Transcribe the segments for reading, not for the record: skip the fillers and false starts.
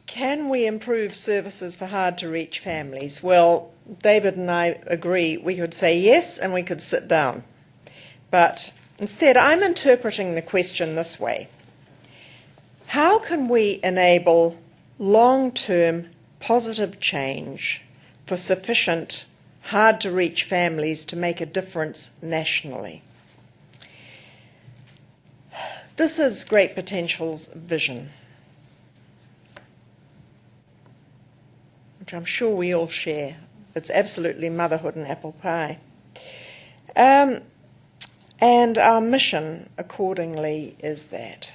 Can we improve services for hard-to-reach families? Well, David and I agree we could say yes and we could sit down. But instead, I'm interpreting the question this way. How can we enable long-term positive change for sufficient hard-to-reach families to make a difference nationally? This is Great Potential's vision, which I'm sure we all share. It's absolutely motherhood and apple pie. And our mission, accordingly, is that.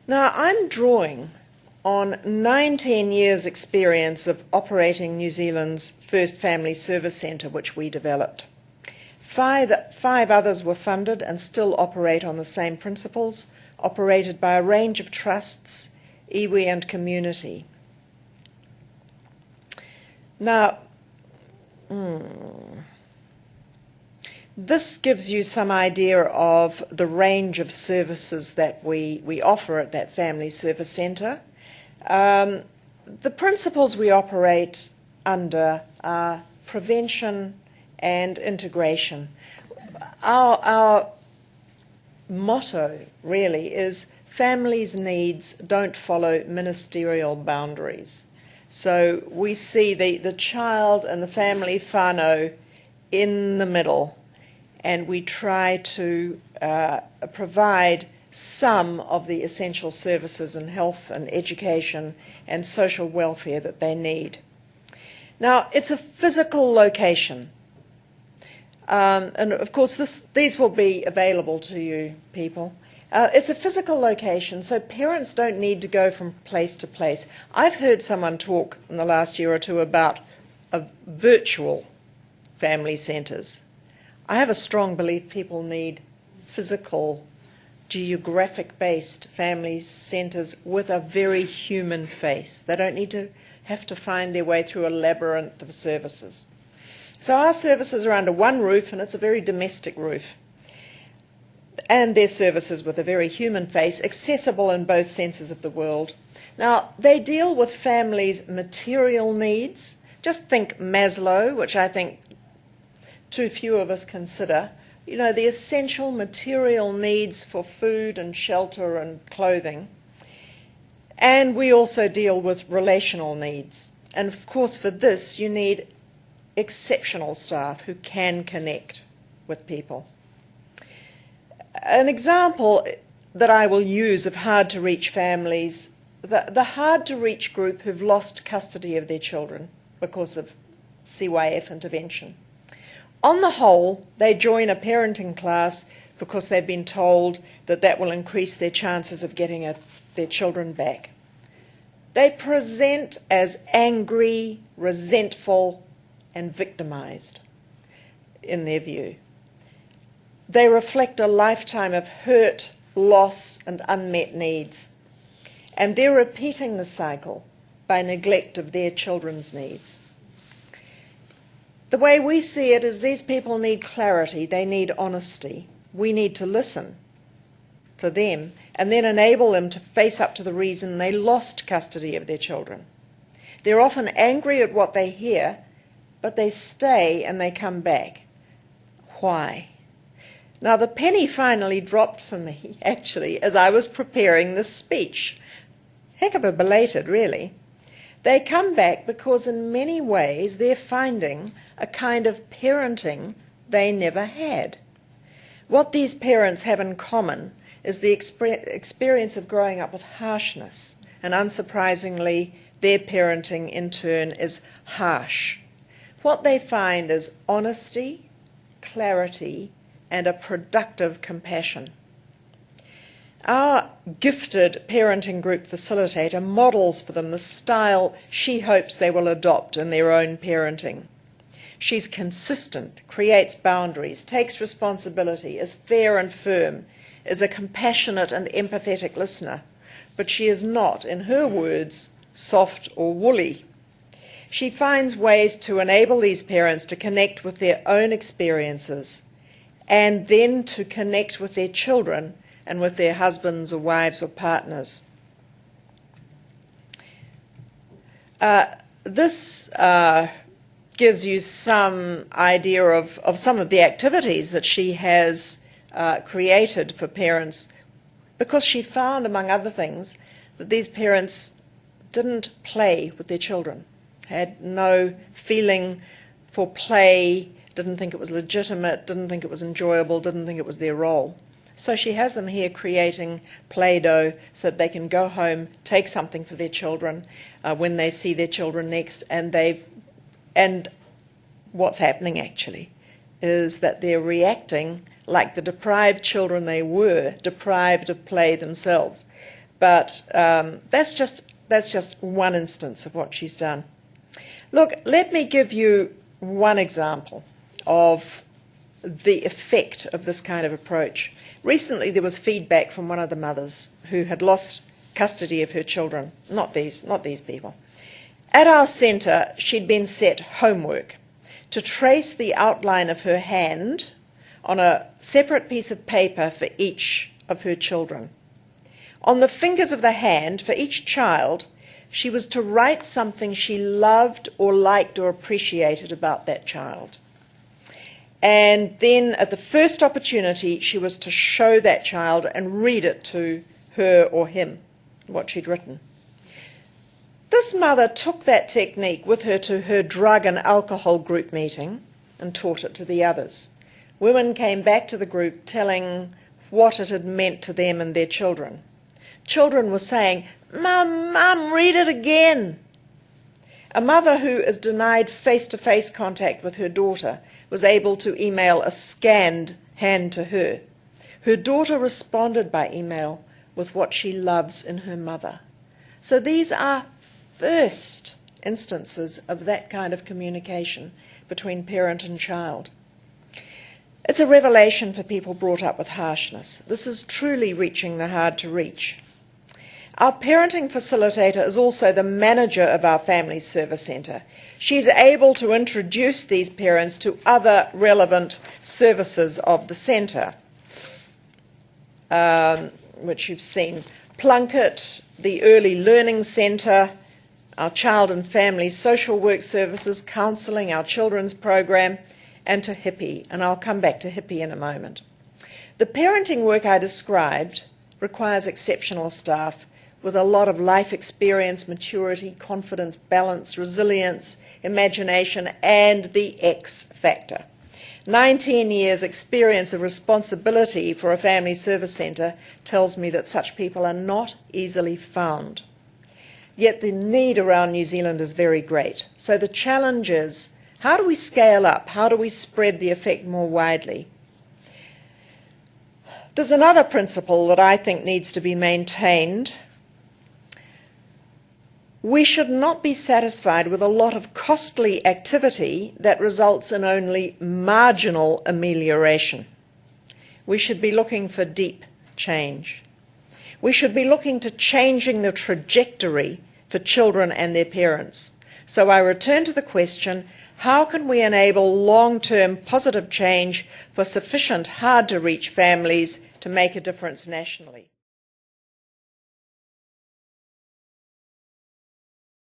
Now, I'm drawing on 19 years' experience of operating New Zealand's first family service centre, which we developed. Five others were funded and still operate on the same principles, operated by a range of trusts, iwi and community. Now, this gives you some idea of the range of services that we offer at that family service centre. The principles we operate under are prevention and integration. Our motto really is families' needs don't follow ministerial boundaries. So we see the child and the family whānau in the middle, and we try to provide some of the essential services in health and education and social welfare that they need. Now, it's a physical location. And of course, these will be available to you people. It's a physical location, so parents don't need to go from place to place. I've heard someone talk in the last year or two about virtual family centres. I have a strong belief people need physical, geographic-based family centres with a very human face. They don't need to have to find their way through a labyrinth of services. So our services are under one roof, and it's a very domestic roof. And their services with a very human face, accessible in both senses of the word. Now, they deal with families' material needs. Just think Maslow, which I think too few of us consider. You know, the essential material needs for food and shelter and clothing. And we also deal with relational needs. And of course, for this, you need exceptional staff who can connect with people. An example that I will use of hard-to-reach families, the hard-to-reach group who've lost custody of their children because of CYF intervention. On the whole, they join a parenting class because they've been told that will increase their chances of getting their children back. They present as angry, resentful, and victimised in their view. They reflect a lifetime of hurt, loss, and unmet needs. And they're repeating the cycle by neglect of their children's needs. The way we see it is these people need clarity, they need honesty. We need to listen to them and then enable them to face up to the reason they lost custody of their children. They're often angry at what they hear, but they stay and they come back. Why? Now, the penny finally dropped for me, actually, as I was preparing this speech. Heck of a belated, really. They come back because in many ways they're finding a kind of parenting they never had. What these parents have in common is the experience of growing up with harshness, and unsurprisingly, their parenting in turn is harsh. What they find is honesty, clarity, and a productive compassion. Our gifted parenting group facilitator models for them the style she hopes they will adopt in their own parenting. She's consistent, creates boundaries, takes responsibility, is fair and firm, is a compassionate and empathetic listener, but she is not, in her words, soft or woolly. She finds ways to enable these parents to connect with their own experiences and then to connect with their children and with their husbands or wives or partners. This gives you some idea of some of the activities that she has created for parents, because she found, among other things, that these parents didn't play with their children, had no feeling for play, didn't think it was legitimate, didn't think it was enjoyable, didn't think it was their role. So she has them here creating Play-Doh so that they can go home, take something for their children when they see their children next, and what's happening actually is that they're reacting like the deprived children they were, deprived of play themselves. But that's just one instance of what she's done. Look, let me give you one example of the effect of this kind of approach. Recently there was feedback from one of the mothers who had lost custody of her children, not these people. At our centre, she'd been set homework to trace the outline of her hand on a separate piece of paper for each of her children. On the fingers of the hand, for each child, she was to write something she loved or liked or appreciated about that child. And then at the first opportunity, she was to show that child and read it to her or him, what she'd written. This mother took that technique with her to her drug and alcohol group meeting and taught it to the others. Women came back to the group telling what it had meant to them and their children. Children were saying, "Mum, read it again." A mother who is denied face-to-face contact with her daughter was able to email a scanned hand to her. Her daughter responded by email with what she loves in her mother. So these are first instances of that kind of communication between parent and child. It's a revelation for people brought up with harshness. This is truly reaching the hard to reach. Our parenting facilitator is also the manager of our family service centre. She's able to introduce these parents to other relevant services of the centre, which you've seen. Plunket, the Early Learning Centre, our child and family social work services, counselling, our children's program, and to Hippie, and I'll come back to Hippie in a moment. The parenting work I described requires exceptional staff with a lot of life experience, maturity, confidence, balance, resilience, imagination, and the X factor. 19 years experience of responsibility for a family service centre tells me that such people are not easily found. Yet the need around New Zealand is very great. So the challenge is, how do we scale up? How do we spread the effect more widely? There's another principle that I think needs to be maintained. We should not be satisfied with a lot of costly activity that results in only marginal amelioration. We should be looking for deep change. We should be looking to changing the trajectory for children and their parents. So I return to the question, how can we enable long-term positive change for sufficient hard-to-reach families to make a difference nationally?